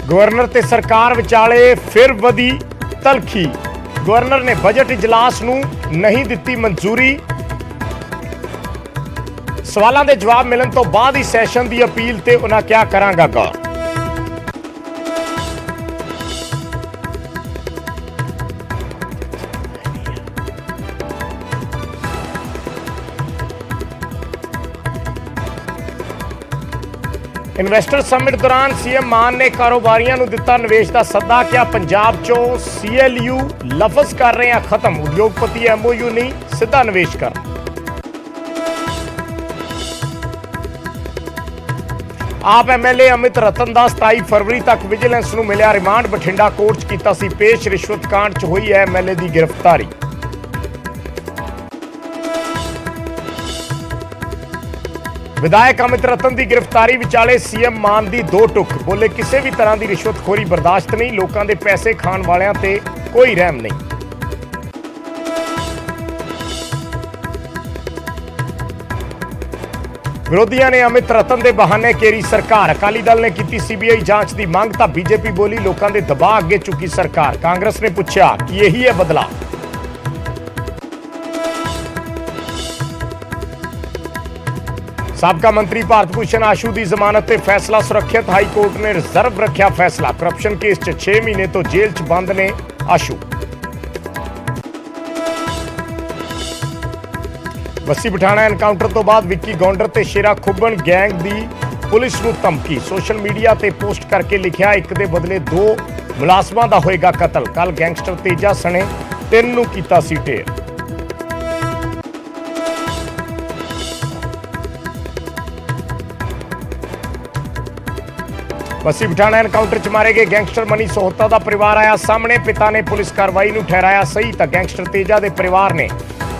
Governor ते सरकार विचाले फिर वधी तलखी। गवर्नर ने बजट इजलास नूं नहीं दित्ती मंजूरी। सवालों के जवाब मिलने तो बाद ही सैशन की अपील ते उन्हां क्या करांगा गौर। इन्वेस्टर समिट दौरान सीएम मान ने कारोबारियों को दिता निवेश का सद्दा। क्या पंजाब चो CLU लफज कर रहे हैं खत्म। उद्योगपति MOU नहीं सीधा निवेश कर। आप MLA अमित रतन का 27 फरवरी तक विजिलेंस नूं मिलिया रिमांड। बठिंडा कोर्ट च कीता सी पेश। रिश्वत कांड च हुई है MLA की गिरफ्तारी। विधायक अमित रतन की गिरफ्तारी विचाले सीएम मान की दो टुक। बोले किसी भी तरह की रिश्वतखोरी बर्दाश्त नहीं। लोगों के पैसे खाण वालियां ते कोई रहम नहीं। विरोधियों ने अमित रतन के बहाने घेरी सरकार। अकाली दल ने की CBI जांच की मांग तो बीजेपी बोली लोगों के दबाव अगे चुकी सरकार। कांग्रेस ने पूछा कि यही है बदला। साबका मंत्री भारत भूषण आशू की जमानत ते फैसला सुरक्षित। हाई कोर्ट ने रिजर्व रखा फैसला। करप्शन केस च 6 महीने तो जेल च बंद ने आशू। बस्सी पठाणा एनकाउंटर तो बाद विक्की गौंडर ते शेरा खुब्बन गैंग की पुलिस नूं धमकी। सोशल मीडिया ते पोस्ट करके लिखा एक दे बदले 2 मुलाजमां दा होएगा कतल। कल गैंगस्टर तेजा सने 3 नूं कीता सी ढेर। बस्सी पठाणा एनकाउंटर च मारे गए गैंगस्टर मनी सोहता का परिवार आया सामने। पिता ने पुलिस कार्रवाई नूं ठहराया सही तो गैंगस्टर तेजा के परिवार ने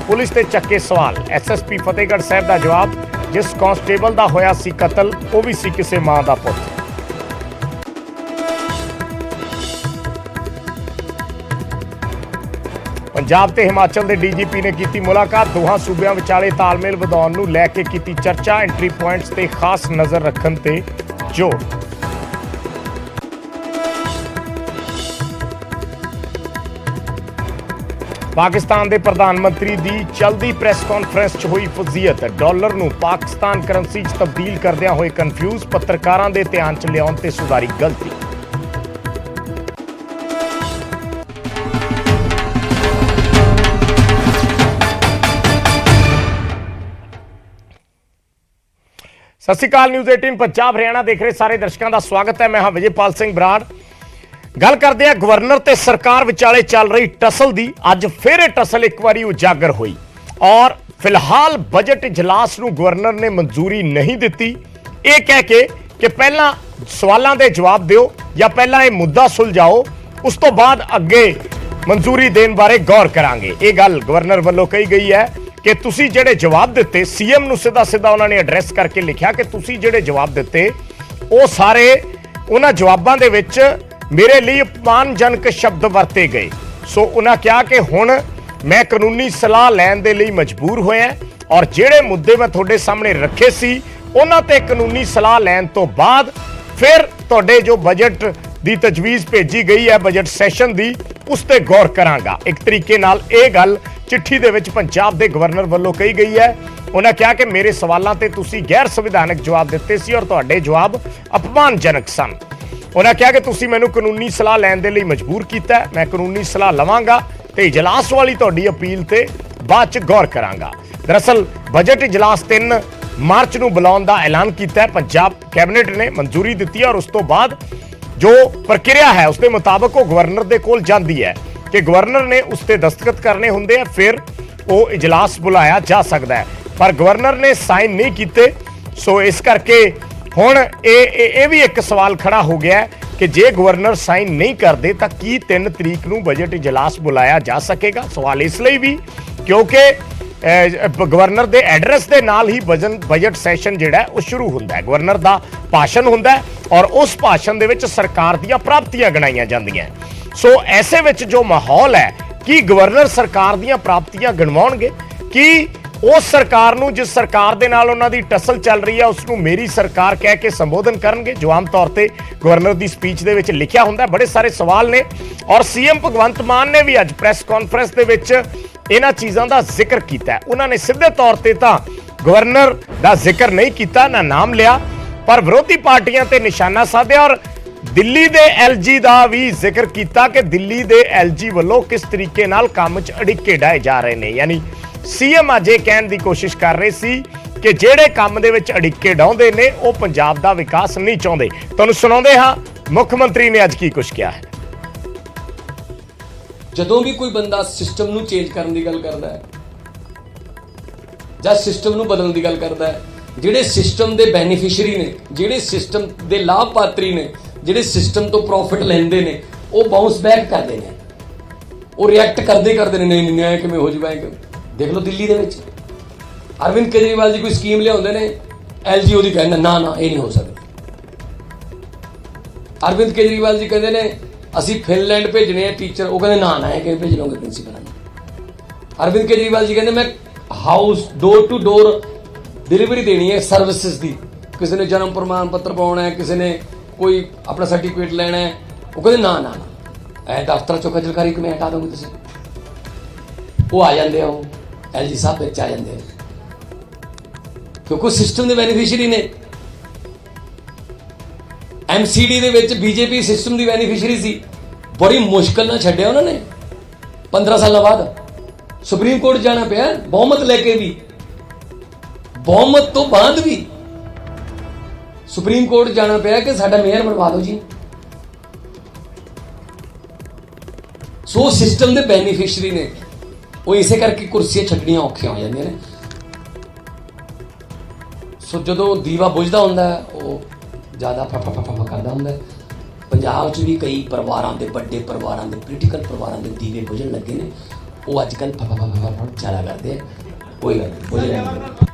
पुलिस ते चक्के सवाल। SSP फतेहगढ़ साहब का जवाब जिस कांस्टेबल का होया सी कतल वो भी सी किसी मां का पुत। पंजाब ते हिमाचल के DGP ने की मुलाकात। दोहां सूबियां विचाले तालमेल वधाउण नूं लैके की चर्चा। एंट्री पॉइंट्स ते खास नज़र रखण ते जोर। पाकिस्तान के प्रधानमंत्री की चलती प्रेस कॉन्फ्रेंस च हुई फजीयत। डॉलर नूं पाकिस्तान करंसी च तब्दील करदियां होए कन्फ्यूज। पत्रकारां दे ध्यान च लियाउण ते सुधारी गलती। सत श्री अकाल। न्यूज़ 18 पंजाब हरियाणा देख रहे सारे दर्शकों का स्वागत है। मैं हाँ विजयपाल सिंह बराड़। गल करते हैं गवर्नर ते सरकार विचाले चल रही टसल दी। अज फिर टसल एक बार उजागर हुई और फिलहाल बजट इजलास नूं गवर्नर ने मंजूरी नहीं दी। यह कह के कि पहला सवालों के जवाब दिओ या पहला यह मुद्दा सुलझाओ उस तो बाद अगे मंजूरी देने बारे गौर करांगे। ये गल गवर्नर वालों कही गई है कि तुसी जेड़े जवाब दिते CM नूं सीधा सीधा उन्होंने एड्रैस करके लिखा कि तुसी जेड़े जवाब दिते वो सारे उन्हां जवाबां दे विच मेरे लिए अपमानजनक शब्द वरते गए। सो उन्हें कहा कि हुण मैं कानूनी सलाह लैण दे लई मजबूर होया और जेड़े मुद्दे मैं तुहाडे सामने रखे सी उन्हां ते कानूनी सलाह लैण तो बाद फिर तुहाडे जो बजट दी तजवीज़ भेजी गई है बजट सैशन दी उस ते गौर करांगा। एक तरीके नाल ये गल चिट्ठी दे विच पंजाब दे गवर्नर वालों कही गई है। उन्हें कहा कि मेरे सवालों ते तुसी गैर संविधानक जवाब दिते सी और तुहाडे जवाब अपमानजनक सन। उन्हें कहा कि तुसी मैनू कानूनी सलाह लैण दे लई मजबूर कीता है। मैं कानूनी सलाह लवांगा ते इजलास वाली तुहाडी अपील ते बाद च गौर करांगा। दरअसल बजट इजलास 3 मार्च नूं बुलाउण दा ऐलान कीता है। पंजाब कैबिनेट ने मंजूरी दी है और उस तो बाद जो प्रक्रिया है उसके मुताबिक वो गवर्नर दे कोल जांदी है कि गवर्नर ने उस ते दस्तखत करने हुंदे हैं फिर वो इजलास बुलाया जा सकता है। पर गवर्नर ने साइन नहीं कीते। सो इस करके हुण ये भी एक सवाल खड़ा हो गया है कि जे गवर्नर साइन नहीं करते तो की 3 तरीक नूं बजट इजलास बुलाया जा सकेगा। सवाल इसलिए भी क्योंकि गवर्नर के एड्रैस के नाल ही बजट सैशन जिहड़ा है वो शुरू होंदा है। गवर्नर का भाषण होंदा है और उस भाषण दे विच सरकार दीयां प्राप्तियां गिनाईयां जांदियां। सो ऐसे विच जो माहौल है कि गवर्नर सरकार दीयां प्राप्तियां गिणवाउणगे कि उस सरकार नूं जिस सरकार दे नाल उन्हां दी टसल चल रही है उसनूं मेरी सरकार कह के संबोधन करनगे, जो आम तौर ते गवर्नर दी स्पीच दे विच लिखिया हुंदा। बड़े सारे सवाल ने और सीएम भगवंत मान ने भी अज प्रैस कॉन्फ्रेंस दे विच इन्हां चीज़ां दा जिक्र कीता। उन्हां ने सीधे तौर ते तां गवर्नर दा जिक्र नहीं कीता, ना नाम लिया, पर विरोधी पार्टियां ते निशाना साधिया और दिल्ली दे एलजी का भी जिक्र किया कि दिल्ली दे एलजी वालों किस तरीके नाल काम च अड़िके डाए जा रहे हैं। यानी सीएम अज ये कहने की कोशिश कर रहे सी कि जेड़े काम दे विच अड़िके डाउंदे ने वो पंजाब दा विकास नहीं चाहते। तुहानूं सुणाउंदे हां मुख्यमंत्री ने अज की कुछ कहा है। जदों भी कोई बंदा सिस्टम नूं चेंज करने की गल करदा है जां सिस्टम नूं बदलण दी गल करदा है, जिहड़े सिस्टम दे बेनीफिशरी ने, जिहड़े सिस्टम दे लाभपात्री ने, जिहड़े सिस्टम तो प्रॉफिट लेंदे ने, वो बाउंस बैक करदे ने, वो रिएक्ट करदे करदे ने, नहीं न्याय किवें हो जावे। देख लो दिल्ली दे विच अरविंद केजरीवाल जी कोई स्कीम लियाउंदे ने, एलजी ओदी कहंदा ना ना ये नहीं हो सकदा। अरविंद केजरीवाल जी कहंदे ने ਅਸੀਂ ਫਿਨਲੈਂਡ ਭੇਜਣੇ ਆ ਟੀਚਰ, ਉਹ ਕਹਿੰਦੇ ਨਾ ਨਾ ਇਹ ਕਿਵੇਂ ਭੇਜ ਲਓਗੇ ਪ੍ਰਿੰਸੀਪਲ ਨੂੰ। ਅਰਵਿੰਦ ਕੇਜਰੀਵਾਲ ਜੀ ਕਹਿੰਦੇ ਮੈਂ house door to door delivery ਦੇਣੀ ਹੈ ਸਰਵਿਸਿਜ਼ ਦੀ, ਕਿਸੇ ਨੇ ਜਨਮ ਪ੍ਰਮਾਣ ਪੱਤਰ ਪਾਉਣਾ ਹੈ, ਕਿਸੇ ਨੇ ਕੋਈ ਆਪਣਾ ਸਰਟੀਫਿਕੇਟ ਲੈਣਾ ਹੈ, ਉਹ ਕਹਿੰਦੇ ਨਾ ਨਾ ਨਾ ਐ ਦਫ਼ਤਰ ਚੋਂ ਖਜਲਕਾਰੀ ਕਿਵੇਂ ਹਟਾ ਦੋਗੇ ਤੁਸੀਂ। ਉਹ ਆ ਜਾਂਦੇ ਆ, ਉਹ ਐਲਜੀ ਸਾਹਿਬ ਵਿੱਚ ਆ ਜਾਂਦੇ ਆ ਕਿਉਂਕਿ ਸਿਸਟਮ ਦੇ ਬੈਨੀਫਿਸ਼ਰੀ ਨੇ। एमसीडी ਦੇ ਵਿੱਚ बीजेपी सिस्टम ਦੀ ਬੈਨੀਫਿਸ਼ਰੀ ਸੀ, बड़ी मुश्किल ਨਾਲ ਛੱਡਿਆ ਉਹਨਾਂ ਨੇ। 15 ਸਾਲਾਂ ਬਾਅਦ ਸੁਪਰੀਮ ਕੋਰਟ ਜਾਣਾ ਪਿਆ ਬਹੁਮਤ ਲੈ ਕੇ ਵੀ, ਬਹੁਮਤ ਤੋਂ ਬਾਅਦ ਵੀ ਸੁਪਰੀਮ ਕੋਰਟ ਜਾਣਾ ਪਿਆ ਕਿ ਸਾਡਾ ਮੇਅਰ ਬਣਵਾ ਦਿਓ ਜੀ। ਸੋ ਸਿਸਟਮ ਦੇ ਬੈਨੀਫਿਸ਼ਰੀ ਨੇ, ਉਹ ਇਸੇ ਕਰਕੇ ਕੁਰਸੀਆਂ ਛੱਡਣੀਆਂ ਔਖੀਆਂ ਹੋ ਜਾਂਦੀਆਂ ਨੇ। ਸੋ ਜਦੋਂ ਦੀਵਾ ਬੁਝਦਾ ਹੁੰਦਾ ਉਹ ਜ਼ਿਆਦਾ ਫਫਾ ਕਰਦਾ ਹੁੰਦਾ। ਪੰਜਾਬ 'ਚ ਵੀ ਕਈ ਪਰਿਵਾਰਾਂ ਦੇ, ਵੱਡੇ ਪਰਿਵਾਰਾਂ ਦੇ, ਪੋਲੀਟੀਕਲ ਪਰਿਵਾਰਾਂ ਦੇ ਦੀਵੇ ਬੁਝਣ ਲੱਗੇ ਨੇ। ਉਹ ਅੱਜ ਕੱਲ੍ਹ ਫਫਾ ਜ਼ਿਆਦਾ ਕਰਦੇ ਆ, ਕੋਈ ਗੱਲ ਨਹੀਂ, ਬੁਝ ਲੈਣਗੇ।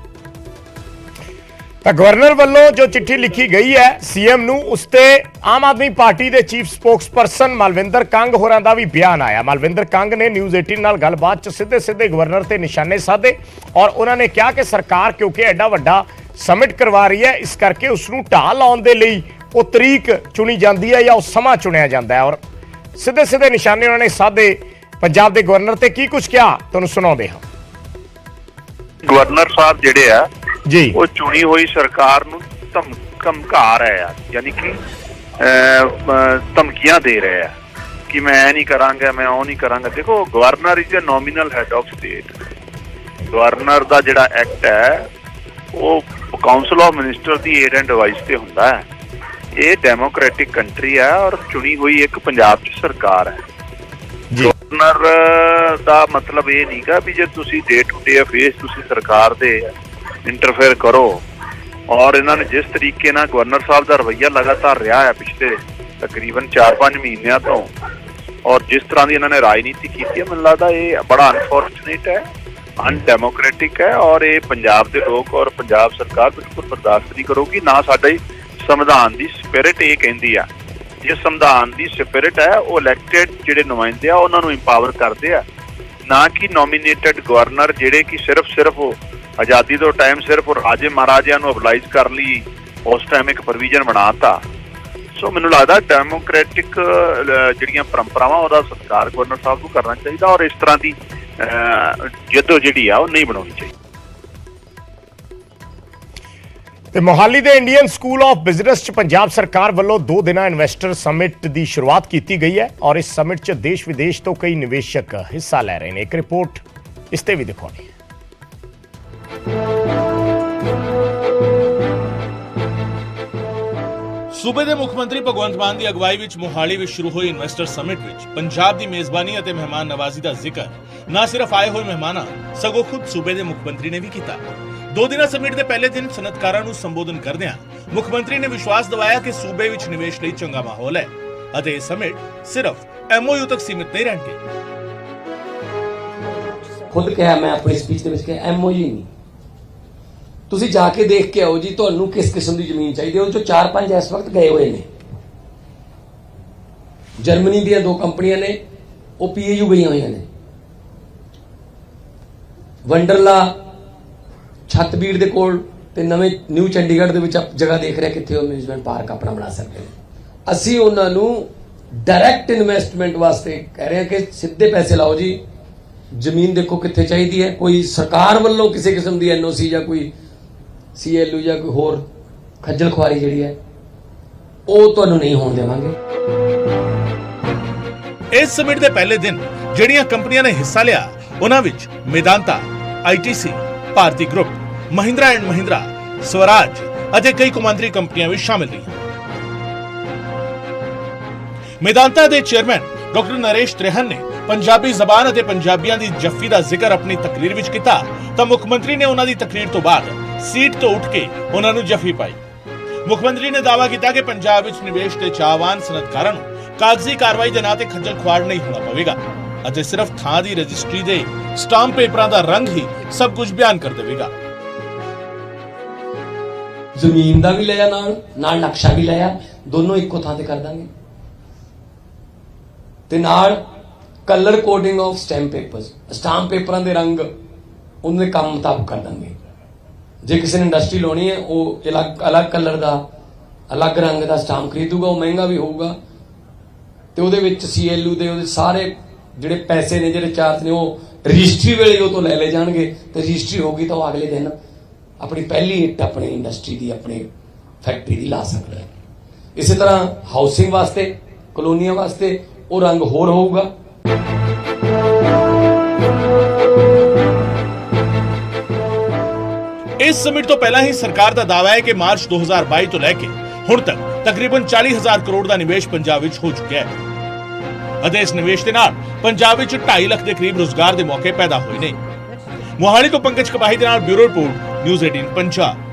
ਤਾਂ ਗਵਰਨਰ ਵੱਲੋਂ ਜੋ ਚਿੱਠੀ ਲਿਖੀ ਗਈ ਹੈ ਸੀਐਮ ਨੂੰ, ਉਸ ਤੇ ਆਮ ਆਦਮੀ ਪਾਰਟੀ ਦੇ ਚੀਫ ਸਪੋਕਸਪਰਸਨ ਮਲਵਿੰਦਰ ਕੰਗ ਹੋਰਾਂ ਦਾ ਵੀ ਬਿਆਨ ਆਇਆ। ਮਲਵਿੰਦਰ ਕੰਗ ਨੇ ਨਿਊਜ਼ 18 ਨਾਲ ਗੱਲਬਾਤ 'ਚ ਸਿੱਧੇ ਗਵਰਨਰ ਤੇ ਨਿਸ਼ਾਨੇ ਸਾਧੇ ਔਰ ਉਹਨਾਂ ਨੇ ਕਿਹਾ ਕਿ ਸਰਕਾਰ ਕਿਉਂਕਿ ਐਡਾ ਵੱਡਾ ਸਮਿਟ ਕਰਵਾ ਰਹੀ ਹੈ, ਇਸ ਕਰਕੇ ਉਸ ਨੂੰ ਢਾਹ ਲਾਉਣ ਦੇ ਲਈ ਉਹ ਤਰੀਕ ਚੁਣੀ ਜਾਂਦੀ ਹੈ ਜਾਂ ਉਹ ਸਮਾਂ ਚੁਣਿਆ ਜਾਂਦਾ ਹੈ। ਔਰ ਸਿੱਧੇ ਨਿਸ਼ਾਨੇ ਉਹਨਾਂ ਨੇ ਸਾਧੇ ਪੰਜਾਬ ਦੇ ਗਵਰਨਰ ਤੇ ਕੀ ਕੁਝ ਕਿਹਾ ਤੁਹਾਨੂੰ ਸੁਣਾਉਂਦੇ ਹਾਂ। ਗਵਰਨਰ ਸਾਹਿਬ ਜਿਹੜੇ ਆ ਜੀ ਉਹ ਚੁਣੀ ਹੋਈ ਸਰਕਾਰ ਨੂੰ ਧਮਕਾ ਰਹੇ ਆ, ਯਾਨੀ ਕਿ ਧਮਕੀਆਂ ਦੇ ਰਹੇ ਆ ਕਿ ਮੈਂ ਇਹ ਨਹੀਂ ਕਰਾਂਗਾ, ਮੈਂ ਉਹ ਨਹੀਂ ਕਰਾਂਗਾ। ਦੇਖੋ governor is a nominal head of state. Governor ਦਾ ਜਿਹੜਾ ਐਕਟ ਹੈ ਉਹ ਕਾਉਂਸਲ ਆਫ ਮਿਨਿਸਟਰ ਦੀ ਏਡ ਐਂਡ ਐਡਵਾਈਸ ਤੇ ਹੁੰਦਾ ਹੈ। ਇਹ ਡੈਮੋਕ੍ਰੈਟਿਕ ਕੰਟਰੀ ਹੈ ਔਰ ਚੁਣੀ ਹੋਈ ਇੱਕ ਪੰਜਾਬ 'ਚ ਸਰਕਾਰ ਹੈ। ਗਵਰਨਰ ਦਾ ਮਤਲਬ ਇਹ ਨਹੀਂਗਾ ਵੀ ਜੇ ਤੁਸੀਂ ਡੇ ਟੂ ਡੇ ਅਫੇਅਰਸ ਤੁਸੀਂ ਸਰਕਾਰ ਦੇ ਇੰਟਰਫੇਅਰ ਕਰੋ। ਔਰ ਇਹਨਾਂ ਨੇ ਜਿਸ ਤਰੀਕੇ ਨਾਲ ਗਵਰਨਰ ਸਾਹਿਬ ਦਾ ਰਵੱਈਆ ਲਗਾਤਾਰ ਰਿਹਾ ਹੈ ਪਿਛਲੇ ਤਕਰੀਬਨ 4-5 ਮਹੀਨਿਆਂ ਤੋਂ, ਔਰ ਜਿਸ ਤਰ੍ਹਾਂ ਦੀ ਇਹਨਾਂ ਨੇ ਰਾਜਨੀਤੀ ਕੀਤੀ ਹੈ, ਮੈਨੂੰ ਲੱਗਦਾ ਇਹ ਬੜਾ ਅਨਫੋਰਚੂਨੇਟ ਹੈ, ਅਨਡੈਮੋਕ੍ਰੈਟਿਕ ਹੈ ਔਰ ਇਹ ਪੰਜਾਬ ਦੇ ਲੋਕ ਔਰ ਪੰਜਾਬ ਸਰਕਾਰ ਬਿਲਕੁਲ ਬਰਦਾਸ਼ਤ ਨਹੀਂ ਕਰੂਗੀ। ਨਾ ਸਾਡੇ ਸੰਵਿਧਾਨ ਦੀ ਸਪਿਰਿਟ ਇਹ ਕਹਿੰਦੀ ਆ। ਜੇ ਸੰਵਿਧਾਨ ਦੀ ਸਪਿਰਿਟ ਹੈ ਉਹ ਇਲੈਕਟਿਡ ਜਿਹੜੇ ਨੁਮਾਇੰਦੇ ਆ ਉਹਨਾਂ ਨੂੰ ਇੰਪਾਵਰ ਕਰਦੇ ਆ, ਨਾ ਕਿ ਨੋਮੀਨੇਟਡ ਗਵਰਨਰ ਜਿਹੜੇ ਕਿ ਸਿਰਫ ਆਜ਼ਾਦੀ ਤੋਂ ਟਾਈਮ ਸਿਰਫ ਰਾਜੇ ਮਹਾਰਾਜਿਆਂ ਨੂੰ ਅਬਲਾਈਜ਼ ਕਰਨ ਲਈ ਉਸ ਟਾਈਮ ਇੱਕ ਪ੍ਰੋਵੀਜ਼ਨ ਬਣਾਤਾ। ਸੋ ਮੈਨੂੰ ਲੱਗਦਾ ਡੈਮੋਕ੍ਰੈਟਿਕ ਜਿਹੜੀਆਂ ਪਰੰਪਰਾਵਾਂ ਉਹਦਾ ਸਤਿਕਾਰ ਗਵਰਨਰ ਸਾਹਿਬ ਨੂੰ ਕਰਨਾ ਚਾਹੀਦਾ ਔਰ ਇਸ ਤਰ੍ਹਾਂ ਦੀ ਜਦੋਂ ਜਿਹੜੀ ਆ ਉਹ ਨਹੀਂ ਬਣਾਉਣੀ ਚਾਹੀਦੀ। ਤੇ ਮੋਹਾਲੀ ਦੇ ਇੰਡੀਅਨ ਸਕੂਲ ਆਫ ਬਿਜ਼ਨਸ 'ਚ ਪੰਜਾਬ ਸਰਕਾਰ ਵੱਲੋਂ 2 ਦਿਨਾਂ ਇਨਵੈਸਟਰ ਸਮਿਟ ਦੀ ਸ਼ੁਰੂਆਤ ਕੀਤੀ ਗਈ ਹੈ ਔਰ ਇਸ ਸਮਿਟ 'ਚ ਦੇਸ਼ ਵਿਦੇਸ਼ ਤੋਂ ਕਈ ਨਿਵੇਸ਼ਕ ਹਿੱਸਾ ਲੈ ਰਹੇ ਨੇ। ਇੱਕ ਰਿਪੋਰਟ ਇਸ ਤੇ ਵੀ ਦਿਖਾਉਣੀ ਹੈ। सूबे के मुख मंत्री भगवंत मान की अगवाई विच मोहाली में शुरू हुई इन्वेस्टर समिट विच पंजाब की मेजबानी और मेहमान नवाजी का जिक्र न सिर्फ आए हुए मेहमानां सगों खुद सूबे के मुख मंत्री ने भी किया। 2 दिना समिट के पहले दिन सनतकारां नूं संबोधन करदिआं मुख मंत्री ने विश्वास दिवाया कि सूबे विच निवेश लई चंगा माहौल है अते इह समिट सिर्फ एमओयू तक सीमित नहीं रहणगे। खुद कहा मैं अपनी स्पीच के विच कहा एमओयू नहीं, ਤੁਸੀਂ ਜਾ ਕੇ ਦੇਖ ਕੇ ਆਓ ਜੀ ਤੁਹਾਨੂੰ ਕਿਸ ਕਿਸਮ ਦੀ ਜ਼ਮੀਨ ਚਾਹੀਦੀ ਹੈ। ਉਹ ਚੋਂ 4-5 ਇਸ ਵਕਤ ਗਏ ਹੋਏ ਨੇ। ਜਰਮਨੀ ਦੀਆਂ 2 ਕੰਪਨੀਆਂ ਨੇ ਉਹ ਪੀਏਯੂ ਗਈਆਂ ਹੋਈਆਂ ਨੇ। ਵੰਡਰਲਾ ਛੱਤਬੀੜ ਦੇ ਕੋਲ ਤੇ ਨਵੇਂ ਨਿਊ ਚੰਡੀਗੜ੍ਹ ਦੇ ਵਿੱਚ ਜਗ੍ਹਾ ਦੇਖ ਰਿਹਾ ਕਿੱਥੇ ਉਹ ਅਮਿਊਜ਼ਮੈਂਟ ਪਾਰਕ ਆਪਣਾ ਬਣਾ ਸਕਦੇ ਨੇ। ਅਸੀਂ ਉਹਨਾਂ ਨੂੰ ਡਾਇਰੈਕਟ ਇਨਵੈਸਟਮੈਂਟ ਵਾਸਤੇ ਕਹਿ ਰਹੇ ਹਾਂ ਕਿ ਸਿੱਧੇ ਪੈਸੇ ਲਾਓ ਜੀ, ਜ਼ਮੀਨ ਦੇਖੋ ਕਿੱਥੇ ਚਾਹੀਦੀ ਹੈ, ਕੋਈ ਸਰਕਾਰ ਵੱਲੋਂ ਕਿਸੇ ਕਿਸਮ ਦੀ ਐਨਓਸੀ ਜਾਂ ਕੋਈ ਸੀਐਲਯੂ ਜਾਂ ਕੋਈ ਹੋਰ ਖੱਜਲ ਖੁਆਰੀ ਜਿਹੜੀ ਹੈ ਉਹ ਤੁਹਾਨੂੰ ਨਹੀਂ ਹੋਣ ਦੇਵਾਂਗੇ। ਇਸ ਸਮਿਟ ਦੇ ਪਹਿਲੇ ਦਿਨ ਜਿਹੜੀਆਂ ਕੰਪਨੀਆਂ ਨੇ ਹਿੱਸਾ ਲਿਆ ਉਹਨਾਂ ਵਿੱਚ Medanta, ITC, Bharti group, Mahindra and Mahindra, Swaraj ਅਤੇ ਕਈ ਕੌਮਾਂਤਰੀ ਕੰਪਨੀਆਂ ਵੀ ਸ਼ਾਮਿਲ ਰਹੀਆਂ। ਮੇਦਾਂਤਾ ਦੇ ਚੇਅਰਮੈਨ ਡਾਕਟਰ ਨਰੇਸ਼ ਤ੍ਰਿਹਨ ਨੇ ਪੰਜਾਬੀ ਜ਼ਬਾਨ ਅਤੇ ਪੰਜਾਬੀਆਂ ਦੀ ਜੱਫੀ ਦਾ ਜ਼ਿਕਰ ਆਪਣੀ ਤਕਰੀਰ ਵਿੱਚ ਕੀਤਾ ਤਾਂ ਮੁੱਖ ਮੰਤਰੀ ਨੇ ਉਹਨਾਂ ਦੀ ਤਕਰੀਰ ਤੋਂ ਬਾਅਦ ਸੀਟ ਤੋਂ ਉੱਠ ਕੇ ਉਹਨਾਂ ਨੂੰ ਜੱਫੀ ਪਾਈ। ਮੁੱਖ ਮੰਤਰੀ ਨੇ ਦਾਅਵਾ ਕੀਤਾ ਕਿ ਪੰਜਾਬ ਵਿੱਚ ਨਿਵੇਸ਼ ਦੇ ਚਾਹਵਾਨ ਸਨਅਤਕਾਰਾਂ ਨੂੰ ਕਾਗਜ਼ੀ ਕਾਰਵਾਈ ਦੇ ਨਾਂ ਤੇ ਖੱਜਲ ਖੁਆਰ ਨਹੀਂ ਹੋਣਾ ਪਵੇਗਾ ਅਤੇ ਸਿਰਫ ਥਾਂ ਦੀ ਰਜਿਸਟਰੀ ਦੇ ਸਟਾਂਪ ਪੇਪਰਾਂ ਦਾ ਰੰਗ ਹੀ ਸਭ ਕੁਝ ਬਿਆਨ ਕਰ ਦੇਵੇਗਾ। ਜ਼ਮੀਨ ਦਾ ਵੀ ਲਿਆ ਨਾਲ ਨਕਸ਼ਾ ਵੀ ਲਿਆ, ਦੋਨੋਂ ਇੱਕੋ ਥਾਂ ਤੇ ਕਰ ਦਾਂਗੇ ਤੇ ਨਾਲ ਕਲਰ ਕੋਡਿੰਗ ਆਫ ਸਟਾਂਪ ਪੇਪਰਾਂ ਦੇ ਰੰਗ ਉਹਨਾਂ ਦੇ ਕੰਮ ਮੁਤਾਬਕ ਕਰ ਦਾਂਗੇ। ਜੇ ਕਿਸੇ ਨੇ ਇੰਡਸਟਰੀ ਲਾਉਣੀ ਹੈ ਉਹ ਅਲੱਗ ਕਲਰ ਦਾ ਅਲੱਗ ਰੰਗ ਦਾ ਸਟਾਂਪ ਖਰੀਦੂਗਾ, ਉਹ ਮਹਿੰਗਾ ਵੀ ਹੋਊਗਾ ਤੇ ਉਹਦੇ ਵਿੱਚ ਸੀਐਲਯੂ ਦੇ ਉਹਦੇ ਸਾਰੇ ਜਿਹੜੇ ਪੈਸੇ ਨੇ ਜਿਹੜੇ ਚਾਰਜ ਨੇ ਉਹ ਰਜਿਸਟਰੀ ਵੇਲੇ ਉਹ ਤੋਂ ਲੈ ਜਾਣਗੇ ਤੇ ਰਜਿਸਟਰੀ ਹੋਗੀ ਤਾਂ ਉਹ ਅਗਲੇ ਦਿਨ ਆਪਣੀ ਪਹਿਲੀ ਇੱਟ ਆਪਣੀ ਇੰਡਸਟਰੀ ਦੀ ਆਪਣੀ ਫੈਕਟਰੀ ਦੀ ਲਾ ਸਕਦਾ ਹੈ। ਇਸੇ ਤਰ੍ਹਾਂ ਹਾਊਸਿੰਗ ਵਾਸਤੇ ਕਲੋਨੀਆਂ ਵਾਸਤੇ ਉਹ ਰੰਗ ਹੋਰ ਹੋਊਗਾ। ਇਸ ਸਮਿਟ ਤੋਂ ਪਹਿਲਾਂ ਹੀ ਸਰਕਾਰ ਦਾ ਦਾਅਵਾ ਹੈ ਕਿ ਮਾਰਚ 2022 ਤੋਂ ਲੈ ਕੇ ਹੁਣ ਤੱਕ ਤਕਰੀਬਨ 40,000 ਕਰੋੜ ਦਾ ਨਿਵੇਸ਼ ਪੰਜਾਬ ਵਿੱਚ ਹੋ ਚੁੱਕਿਆ ਹੈ ਅਤੇ ਇਸ ਨਿਵੇਸ਼ ਦੇ ਨਾਲ ਪੰਜਾਬ ਵਿੱਚ 2.5 ਲੱਖ ਦੇ ਕਰੀਬ ਰੁਜ਼ਗਾਰ ਦੇ ਮੌਕੇ ਪੈਦਾ ਹੋਏ ਨੇ। ਮੋਹਾਲੀ ਤੋਂ ਪੰਕਜ ਕਪਾਹੀ ਦੇ ਨਾਲ ਬਿਊਰੋ ਰਿਪੋਰਟ, ਨਿਊਜ਼ 18 ਪੰਜਾਬ।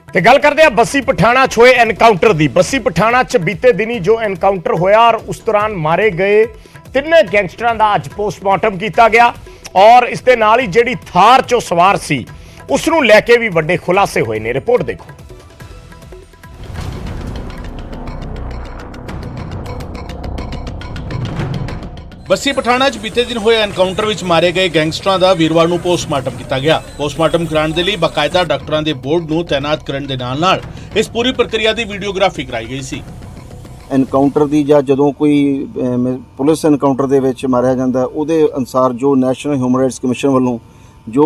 ਤੇ ਗੱਲ ਕਰਦੇ ਆ ਬੱਸੀ ਪਠਾਣਾ 'ਚ ਹੋਏ ਐਨਕਾਊਂਟਰ ਦੀ। ਬੱਸੀ ਪਠਾਣਾ 'ਚ ਬੀਤੇ ਦਿਨੀ ਜੋ ਐਨਕਾਊਂਟਰ ਹੋਇਆ ਔਰ ਉਸ ਦੌਰਾਨ ਮਾਰੇ ਗਏ ਤਿੰਨੇ ਗੈਂਗਸਟਰਾਂ ਦਾ ਅੱਜ ਪੋਸਟਮਾਰਟਮ ਕੀਤਾ ਗਿਆ ਔਰ ਇਸ ਦੇ ਨਾਲ ਹੀ ਜਿਹੜੀ ਥਾਰ 'ਚੋਂ ਸਵਾਰ ਸੀ ਉਸ ਨੂੰ ਲੈ ਕੇ ਵੀ ਵੱਡੇ ਖੁਲਾਸੇ ਹੋਏ ਨੇ। ਰਿਪੋਰਟ ਦੇਖੋ। ਬੱਸੀ ਪਠਾਣਾ 'ਚ ਬੀਤੇ ਦਿਨ ਹੋਏ ਐਨਕਾਊਂਟਰ ਵਿੱਚ ਮਾਰੇ ਗਏ ਗੈਂਗਸਟਰਾਂ ਦਾ ਵੀਰਵਾਰ ਨੂੰ ਪੋਸਟਮਾਰਟਮ ਕੀਤਾ ਗਿਆ। ਪੋਸਟਮਾਰਟਮ ਕਰਾਉਣ ਦੇ ਲਈ ਬਾਕਾਇਦਾ ਡਾਕਟਰਾਂ ਦੇ ਬੋਰਡ ਨੂੰ ਤਾਇਨਾਤ ਕਰਨ ਦੇ ਨਾਲ ਇਸ ਪੂਰੀ ਪ੍ਰਕਿਰਿਆ ਦੀ ਵੀਡੀਓਗ੍ਰਾਫੀ ਕਰਾਈ ਗਈ ਸੀ। ਐਨਕਾਊਂਟਰ ਦੀ ਜਾਂ ਜਦੋਂ ਕੋਈ ਪੁਲਿਸ ਐਨਕਾਊਂਟਰ ਦੇ ਵਿੱਚ ਮਾਰਿਆ ਜਾਂਦਾ ਉਹਦੇ ਅਨੁਸਾਰ ਜੋ ਨੈਸ਼ਨਲ ਹਿਊਮਨ ਰਾਈਟਸ ਕਮਿਸ਼ਨ ਵੱਲੋਂ ਜੋ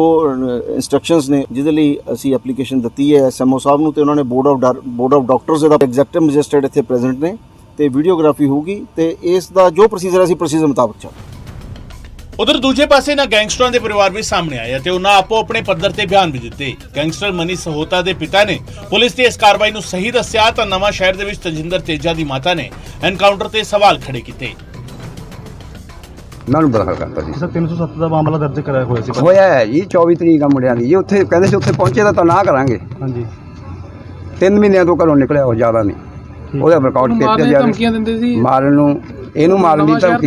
ਇੰਸਟਰਕਸ਼ਨਸ ਨੇ ਜਿਹਦੇ ਲਈ ਅਸੀਂ ਐਪਲੀਕੇਸ਼ਨ ਦਿੱਤੀ ਹੈ ਐਸਐਮਓ ਸਾਹਿਬ ਨੂੰ ਤੇ ਉਹਨਾਂ ਨੇ board of doctors the executive magistrate ਇੱਥੇ ਪ੍ਰੈਜ਼ੈਂਟ ਨੇ ਤੇ ਵੀਡੀਓਗ੍ਰਾਫੀ ਹੋਊਗੀ ਤੇ ਇਸ ਦਾ ਜੋ ਪ੍ਰੋਸੀਜਰ ਅਸੀਂ ਪ੍ਰੋਸੀਜਰ ਮੁਤਾਬਕ ਚੱਲ। ਉਧਰ ਦੂਜੇ ਪਾਸੇ ਨਾ ਗੈਂਗਸਟਰਾਂ ਦੇ ਪਰਿਵਾਰ ਵੀ ਸਾਹਮਣੇ ਆਏ ਤੇ ਉਹਨਾਂ ਆਪੋ ਆਪਣੇ ਪੱਧਰ ਤੇ ਬਿਆਨ ਵੀ ਦਿੱਤੇ। ਗੈਂਗਸਟਰ ਮਨੀ ਸਹੋਤਾ ਦੇ ਪਿਤਾ ਨੇ ਪੁਲਿਸ ਦੀ ਇਸ ਕਾਰਵਾਈ ਨੂੰ ਸਹੀ ਦੱਸਿਆ ਤਾਂ ਨਵਾਂ ਸ਼ਹਿਰ ਦੇ ਵਿੱਚ ਤਜਿੰਦਰ ਤੇਜਾ ਦੀ ਮਾਤਾ ਨੇ ਐਨਕਾਊਂਟਰ ਤੇ ਸਵਾਲ ਖੜੇ ਕੀਤੇ। ਮੈਂ ਉਹਨੂੰ ਬੜਾ ਕਰਦਾ ਜੀ। ਸਰ 307 ਦਾ ਮਾਮਲਾ ਦਰਜ ਕਰਾਇਆ ਹੋਇਆ ਸੀ। ਹੋਇਆ ਹੈ ਜੀ 24 ਤਰੀਕ ਆ ਮੁੰਡਿਆਂ ਦੀ ਜੀ। ਉੱਥੇ ਕਹਿੰਦੇ ਸੀ ਉੱਥੇ ਪਹੁੰਚੇ ਤਾਂ ਨਾ ਕਰਾਂਗੇ। ਹਾਂਜੀ 3 ਮਹੀਨਿਆਂ ਤੋਂ ਘਰੋਂ ਨਿਕਲਿਆ ਉਹ ਜ਼ਿਆਦਾ ਨਹੀਂ। ਉਹਦਾ ਰਿਕਾਰਡ ਪੇਪਰ ਜਾ ਧਮਕੀਆਂ ਦਿੰਦੇ ਸੀ ਮਾਰਨ ਨੂੰ ਇਹਨੂੰ ਮਾਰਨ ਦੀ ਧਮਕੀ।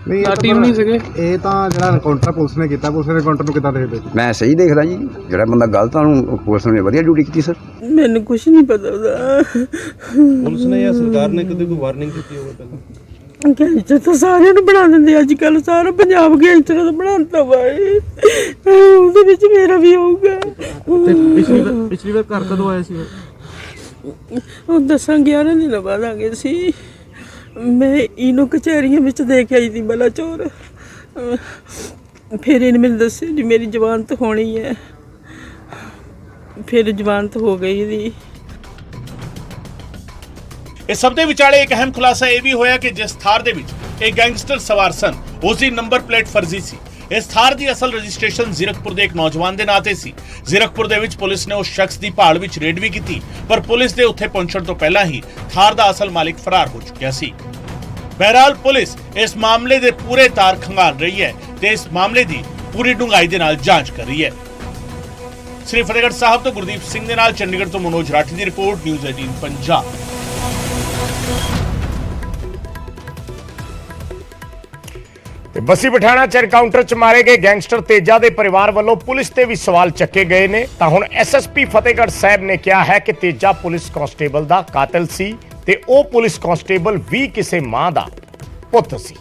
ਨਹੀਂ ਟੀਮ ਨਹੀਂ ਸੀਗੇ। ਇਹ ਤਾਂ ਜਿਹੜਾ ਐਨਕਾਊਂਟਰ ਪੁਲਿਸ ਨੇ ਕੀਤਾ, ਪੁਲਿਸ ਨੇ ਐਨਕਾਊਂਟਰ ਨੂੰ ਕਿੱਦਾਂ ਦੇਖਦੇ? ਮੈਂ ਸਹੀ ਦੇਖਦਾ ਜੀ। ਜਿਹੜਾ ਬੰਦਾ ਗਲਤ ਆ ਉਹਨੂੰ ਪੁਲਿਸ ਨੇ ਵਧੀਆ ਡਿਊਟੀ ਕੀਤੀ ਸਰ। ਮੈਨੂੰ ਕੁਝ ਨਹੀਂ ਪਤਾ ਉਹਦਾ। ਪੁਲਿਸ ਨੇ ਜਾਂ ਸਰਕਾਰ ਨੇ ਕਦੇ ਕੋਈ ਵਾਰਨਿੰਗ ਦਿੱਤੀ ਹੋਵੇ ਪਹਿਲਾਂ? ਗੈਂਗਸਟਰ ਤਾਂ ਸਾਰਿਆਂ ਨੂੰ ਬਣਾ ਦਿੰਦੇ ਅੱਜ ਕੱਲ। ਸਾਰਾ ਪੰਜਾਬ ਗੈਂਗਸਟਰਾਂ ਦਾ ਬਣਾਉਂਦਾ ਵਾ। ਉਹਦੇ ਵਿੱਚ ਮੇਰਾ ਵੀ ਹੋਊਗਾ। ਪਿਛਲੀ ਵਾਰ ਘਰ ਕਦੋਂ ਆਇਆ ਸੀ? ਉਹ 10-11 ਦਿਨ ਬਾਅਦ ਆ ਗਏ ਸੀ। ਮੈਂ ਇਹਨੂੰ ਕਚਹਿਰੀਆਂ ਵਿੱਚ ਦੇਖ ਆਈ ਸੀ ਬਲਾਚੌਰ। ਫਿਰ ਇਹਨੇ ਮੈਨੂੰ ਦੱਸਿਆ ਜੀ ਮੇਰੀ ਜ਼ਮਾਨਤ ਹੋਣੀ ਹੈ। ਫਿਰ ਜ਼ਮਾਨਤ ਹੋ ਗਈ ਇਹਦੀ। ਇਸ ਸਭ ਦੇ ਵਿਚਾਲੇ ਇੱਕ ਅਹਿਮ ਖੁਲਾਸਾ ਇਹ ਵੀ ਹੋਇਆ ਕਿ ਜਿਸ ਥਾਰ ਦੇ ਵਿੱਚ ਇਹ ਗੈਂਗਸਟਰ ਸਵਾਰ ਸਨ ਉਸ ਦੀ ਨੰਬਰ ਪਲੇਟ ਫਰਜ਼ੀ ਸੀ। ਇਸ ਥਾਰ ਦੀ ਅਸਲ ਰਜਿਸਟ੍ਰੇਸ਼ਨ ਜ਼ੀਰਕਪੁਰ ਦੇ ਇੱਕ ਨੌਜਵਾਨ ਦੇ ਨਾਂ ਤੇ ਸੀ। ਜ਼ੀਰਕਪੁਰ ਦੇ ਵਿੱਚ ਪੁਲਿਸ ਨੇ ਉਸ ਸ਼ਖਸ ਦੀ ਭਾਲ ਵਿੱਚ ਰੇਡ ਵੀ ਕੀਤੀ ਪਰ ਪੁਲਿਸ ਦੇ ਉੱਥੇ ਪਹੁੰਚਣ ਤੋਂ ਪਹਿਲਾਂ ਹੀ ਥਾਰ ਦਾ ਅਸਲ ਮਾਲਿਕ ਫਰਾਰ ਹੋ ਚੁੱਕਿਆ ਸੀ। ਬਹਰਹਾਲ ਪੁਲਿਸ ਇਸ ਮਾਮਲੇ ਦੇ ਪੂਰੇ ਤਾਰ ਖੰਗਾਲ ਰਹੀ ਹੈ ਤੇ ਇਸ ਮਾਮਲੇ ਦੀ ਪੂਰੀ ਡੂੰਘਾਈ ਦੇ ਨਾਲ ਜਾਂਚ ਕਰ ਰਹੀ ਹੈ। ਸ੍ਰੀ ਫਤਿਹਗੜ੍ਹ ਸਾਹਿਬ ਤੋਂ ਗੁਰਦੀਪ ਸਿੰਘ ਦੇ ਨਾਲ ਚੰਡੀਗੜ੍ਹ ਤੋਂ ਮਨੋਜ ਰਾਠੀ ਦੀ ਰਿਪੋਰਟ, ਨਿਊਜ਼ 18 ਪੰਜਾਬ। ਤੇ ਬੱਸੀ ਪਠਾਣਾ 'ਚ ਐਨਕਾਊਂਟਰ 'ਚ ਮਾਰੇ ਗਏ ਗੈਂਗਸਟਰ ਤੇਜਾ ਦੇ ਪਰਿਵਾਰ ਵੱਲੋਂ ਪੁਲਿਸ ਤੇ ਵੀ ਸਵਾਲ ਚੱਕੇ ਗਏ ਨੇ ਤਾਂ ਹੁਣ ਐਸਐਸਪੀ ਫਤਿਹਗੜ੍ਹ ਸਾਹਿਬ ਨੇ ਕਿਹਾ ਹੈ ਕਿ ਤੇਜਾ ਪੁਲਿਸ ਕਾਂਸਟੇਬਲ ਦਾ ਕਾਤਲ ਸੀ ਤੇ ਉਹ ਪੁਲਿਸ ਕਾਂਸਟੇਬਲ ਵੀ ਕਿਸੇ ਮਾਂ ਦਾ ਪੁੱਤ ਸੀ।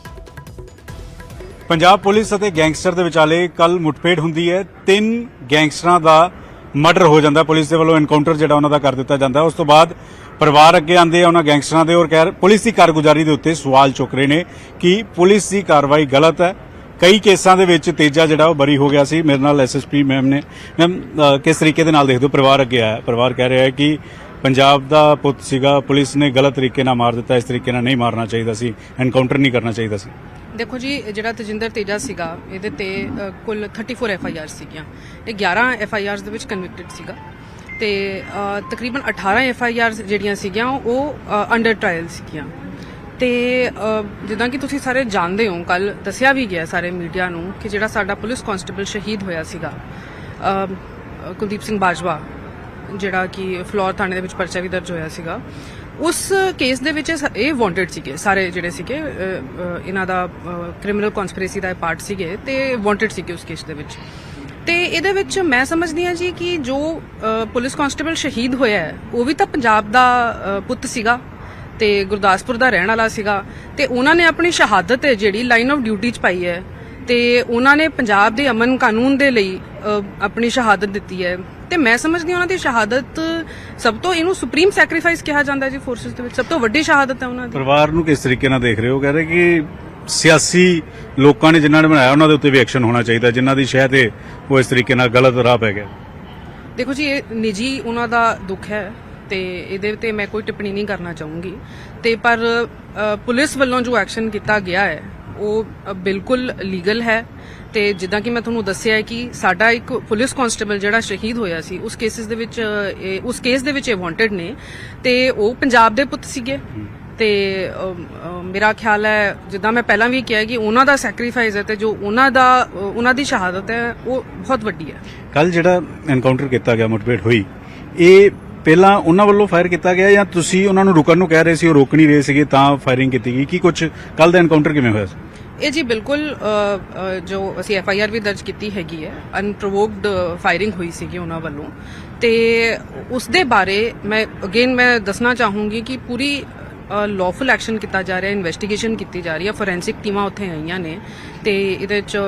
ਪੰਜਾਬ ਪੁਲਿਸ ਅਤੇ ਗੈਂਗਸਟਰ ਦੇ ਵਿਚਾਲੇ ਕੱਲ ਮੁੱਠਭੇੜ ਹੁੰਦੀ ਹੈ। 3 ਗੈਂਗਸਟਰਾਂ ਦਾ ਮਰਡਰ ਹੋ ਜਾਂਦਾ, ਪੁਲਿਸ ਦੇ ਵੱਲੋਂ ਐਨਕਾਊਂਟਰ ਜਿਹੜਾ ਉਹਨਾਂ ਦਾ ਕਰ ਦਿੱਤਾ ਜਾਂਦਾ। ਉਸ ਤੋਂ ਬਾਅਦ ਪਰਿਵਾਰ ਅੱਗੇ ਆਉਂਦੇ ਆ ਉਹਨਾਂ ਗੈਂਗਸਟਰਾਂ ਦੇ ਔਰ ਪੁਲਿਸ ਦੀ ਕਾਰਗੁਜ਼ਾਰੀ ਦੇ ਉੱਤੇ ਸਵਾਲ ਚੁੱਕ ਰਹੇ ਨੇ ਕਿ ਪੁਲਿਸ ਦੀ ਕਾਰਵਾਈ ਗਲਤ ਹੈ। ਕਈ ਕੇਸਾਂ ਦੇ ਵਿੱਚ ਤੇਜਾ ਜਿਹੜਾ ਉਹ ਬਰੀ ਹੋ ਗਿਆ ਸੀ। ਮੇਰੇ ਨਾਲ ਐਸਐਸਪੀ ਮੈਮ ਨੇ। ਮੈਮ, ਕਿਸ ਤਰੀਕੇ ਦੇ ਨਾਲ ਦੇਖਦੇ ਹੋ? ਪਰਿਵਾਰ ਅੱਗੇ ਆਇਆ, ਪਰਿਵਾਰ ਕਹਿ ਰਿਹਾ ਹੈ ਕਿ ਪੰਜਾਬ ਦਾ ਪੁੱਤ ਸੀਗਾ, ਪੁਲਿਸ ਨੇ ਗਲਤ ਤਰੀਕੇ ਨਾਲ ਮਾਰ ਦਿੱਤਾ, ਇਸ ਤਰੀਕੇ ਨਾਲ ਨਹੀਂ ਮਾਰਨਾ ਚਾਹੀਦਾ ਸੀ, ਐਨਕਾਊਂਟਰ ਨਹੀਂ ਕਰਨਾ ਚਾਹੀਦਾ ਸੀ। ਦੇਖੋ ਜੀ, ਜਿਹੜਾ ਤਜਿੰਦਰ ਤੇਜਾ ਸੀਗਾ ਇਹਦੇ ਤੇ ਕੁੱਲ 34 FIR ਸੀਗੀਆਂ। ਇਹ 11 FIRs ਦੇ ਵਿੱਚ ਕਨਵਿਕਟਡ ਸੀਗਾ ਤੇ ਤਕਰੀਬਨ 18 FIRs ਜਿਹੜੀਆਂ ਸੀਗੀਆਂ ਉਹ ਅੰਡਰ ਟ੍ਰਾਇਲ ਸੀਗੀਆਂ। ਤੇ ਜਿੱਦਾਂ ਕਿ ਤੁਸੀਂ ਸਾਰੇ ਜਾਣਦੇ ਹੋ, ਕੱਲ ਦੱਸਿਆ ਵੀ ਗਿਆ ਸਾਰੇ ਮੀਡੀਆ ਨੂੰ ਕਿ ਜਿਹੜਾ ਸਾਡਾ ਪੁਲਿਸ ਕਾਂਸਟੇਬਲ ਸ਼ਹੀਦ ਹੋਇਆ ਸੀਗਾ ਕੁਲਦੀਪ ਸਿੰਘ ਬਾਜਵਾ, ਜਿਹੜਾ ਕਿ ਫਲੋਰ ਥਾਣੇ ਦੇ ਵਿੱਚ ਪਰਚਾ ਵੀ ਦਰਜ ਹੋਇਆ ਸੀਗਾ, ਉਸ ਕੇਸ ਦੇ ਵਿੱਚ ਇਹ ਵਾਂਟਡ ਸੀਗੇ ਸਾਰੇ ਜਿਹੜੇ ਸੀਗੇ, ਇਹਨਾਂ ਦਾ ਕ੍ਰਿਮੀਨਲ ਕਨਸਪੀਰੇਸੀ ਦਾ ਪਾਰਟ ਸੀਗੇ ਤੇ ਵਾਂਟਡ ਸੀਗੇ ਉਸ ਕੇਸ ਦੇ ਵਿੱਚ। ਤੇ ਇਹਦੇ ਵਿੱਚ ਮੈਂ ਸਮਝਦੀ ਹਾਂ ਜੀ ਕਿ ਜੋ ਪੁਲਿਸ ਕਾਂਸਟੇਬਲ ਸ਼ਹੀਦ ਹੋਇਆ ਹੈ ਉਹ ਵੀ ਤਾਂ ਪੰਜਾਬ ਦਾ ਪੁੱਤ ਸੀਗਾ ਤੇ ਗੁਰਦਾਸਪੁਰ ਦਾ ਰਹਿਣ ਵਾਲਾ ਸੀਗਾ ਤੇ ਉਹਨਾਂ ਨੇ ਆਪਣੀ ਸ਼ਹਾਦਤ ਹੈ ਜਿਹੜੀ ਲਾਈਨ ਆਫ ਡਿਊਟੀ 'ਚ ਪਾਈ ਹੈ ਤੇ ਉਹਨਾਂ ਨੇ ਪੰਜਾਬ ਦੇ ਅਮਨ ਕਾਨੂੰਨ ਦੇ ਲਈ ਆਪਣੀ ਸ਼ਹਾਦਤ ਦਿੱਤੀ ਹੈ। ਤੇ ਮੈਂ ਸਮਝਦੀ ਹਾਂ ਉਹਨਾਂ ਦੀ ਸ਼ਹਾਦਤ ਸਭ ਤੋਂ, ਇਹਨੂੰ ਸੁਪਰੀਮ ਸੈਕਰੀਫਾਈਸ ਕਿਹਾ ਜਾਂਦਾ ਜੀ ਫੋਰਸਿਸ ਦੇ ਵਿੱਚ, ਸਭ ਤੋਂ ਵੱਡੀ ਸ਼ਹਾਦਤ ਹੈ ਉਹਨਾਂ ਦੀ। ਪਰਿਵਾਰ ਨੂੰ ਕਿਸ ਤਰੀਕੇ ਨਾਲ ਦੇਖ ਰਹੇ ਹੋ? ਕਹਿ ਰਹੇ ਕਿ ਸਿਆਸੀ ਲੋਕਾਂ ਨੇ ਜਿਨ੍ਹਾਂ ਨੇ ਬਣਾਇਆ ਉਹਨਾਂ ਦੇ ਉੱਤੇ ਵੀ ਐਕਸ਼ਨ ਹੋਣਾ ਚਾਹੀਦਾ, ਜਿਨ੍ਹਾਂ ਦੀ ਸ਼ਹਿ ਤੇ ਉਹ ਇਸ ਤਰੀਕੇ ਨਾਲ ਗਲਤ ਰਾਹ ਪੈ ਗਿਆ। ਦੇਖੋ ਜੀ, ਇਹ ਨਿੱਜੀ ਉਹਨਾਂ ਦਾ ਦੁੱਖ ਹੈ ਤੇ ਇਹਦੇ ਤੇ ਮੈਂ ਕੋਈ ਟਿੱਪਣੀ ਨਹੀਂ ਕਰਨਾ ਚਾਹੂੰਗੀ ਤੇ ਪਰ ਪੁਲਿਸ ਵੱਲੋਂ ਜੋ ਐਕਸ਼ਨ ਕੀਤਾ ਗਿਆ ਹੈ ਉਹ ਬਿਲਕੁਲ ਲੀਗਲ ਹੈ। ਤੇ ਜਿੱਦਾਂ ਕਿ ਮੈਂ ਤੁਹਾਨੂੰ ਦੱਸਿਆ ਹੈ ਕਿ ਸਾਡਾ ਇੱਕ ਪੁਲਿਸ ਕਾਂਸਟੇਬਲ ਜਿਹੜਾ ਸ਼ਹੀਦ ਹੋਇਆ ਸੀ ਉਸ ਕੇਸ ਦੇ ਵਿੱਚ ਇਹ ਵਾਂਟਡ ਨੇ ਤੇ ਉਹ ਪੰਜਾਬ ਦੇ ਪੁੱਤ ਸੀਗੇ ਤੇ ਮੇਰਾ ਖਿਆਲ ਹੈ, ਜਿੱਦਾਂ ਮੈਂ ਪਹਿਲਾਂ ਵੀ ਕਿਹਾ ਕਿ ਉਹਨਾਂ ਦਾ ਸੈਕਰੀਫਾਈਸ ਹੈ ਤੇ ਜੋ ਉਹਨਾਂ ਦੀ ਸ਼ਹਾਦਤ ਹੈ ਉਹ ਬਹੁਤ ਵੱਡੀ ਹੈ। ਕੱਲ ਜਿਹੜਾ ਐਨਕਾਊਂਟਰ ਕੀਤਾ ਗਿਆ, ਮੁੱਠਭੇੜ ਹੋਈ, ਇਹ ਪਹਿਲਾਂ ਉਹਨਾਂ ਵੱਲੋਂ ਫਾਇਰ ਕੀਤਾ ਗਿਆ ਜਾਂ ਤੁਸੀਂ ਉਹਨਾਂ ਨੂੰ ਰੁਕਣ ਨੂੰ ਕਹਿ ਰਹੇ ਸੀ, ਉਹ ਰੋਕ ਨਹੀਂ ਰਹੇ ਸੀਗੇ ਤਾਂ ਫਾਇਰਿੰਗ ਕੀਤੀ ਗਈ? ਕੀ ਕੁਝ ਕੱਲ ਦਾ ਐਨਕਾਊਂਟਰ ਕਿਵੇਂ ਹੋਇਆ ਸੀ? ਇਹ ਜੀ ਬਿਲਕੁਲ ਜੋ ਅਸੀਂ FIR ਵੀ ਦਰਜ ਕੀਤੀ ਹੈਗੀ ਹੈ, ਅਨਪ੍ਰੋਵੋਕਡ ਫਾਇਰਿੰਗ ਹੋਈ ਸੀਗੀ ਉਹਨਾਂ ਵੱਲੋਂ ਤੇ ਉਸ ਦੇ ਬਾਰੇ ਮੈਂ ਦੱਸਣਾ ਚਾਹੂੰਗੀ ਕਿ ਪੂਰੀ ਲੌਫੁਲ ਐਕਸ਼ਨ ਕੀਤਾ ਜਾ ਰਿਹਾ, ਇਨਵੈਸਟੀਗੇਸ਼ਨ ਕੀਤੀ ਜਾ ਰਹੀ ਹੈ, ਫੋਰੈਂਸਿਕ ਟੀਮਾਂ ਉੱਥੇ ਆਈਆਂ ਨੇ ਤੇ ਇਹਦੇ ਚ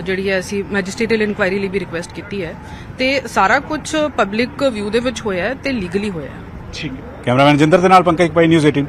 ਜਿਹੜੀ ਹੈ ਅਸੀਂ ਮੈਜਿਸਟ੍ਰੇਟਲ ਇਨਕੁਆਇਰੀ ਲਈ ਵੀ ਰਿਕੁਐਸਟ ਕੀਤੀ ਹੈ ਤੇ ਸਾਰਾ ਕੁਝ ਪਬਲਿਕ ਵਿਊ ਦੇ ਵਿੱਚ ਹੋਇਆ ਹੈ ਤੇ ਲੀਗਲੀ ਹੋਇਆ ਹੈ। ਠੀਕ ਹੈ। ਕੈਮਰਾਮੈਨ ਜਿੰਦਰ ਦੇ ਨਾਲ ਪੰਕਜ ਭਾਈ, ਨਿਊਜ਼ 18।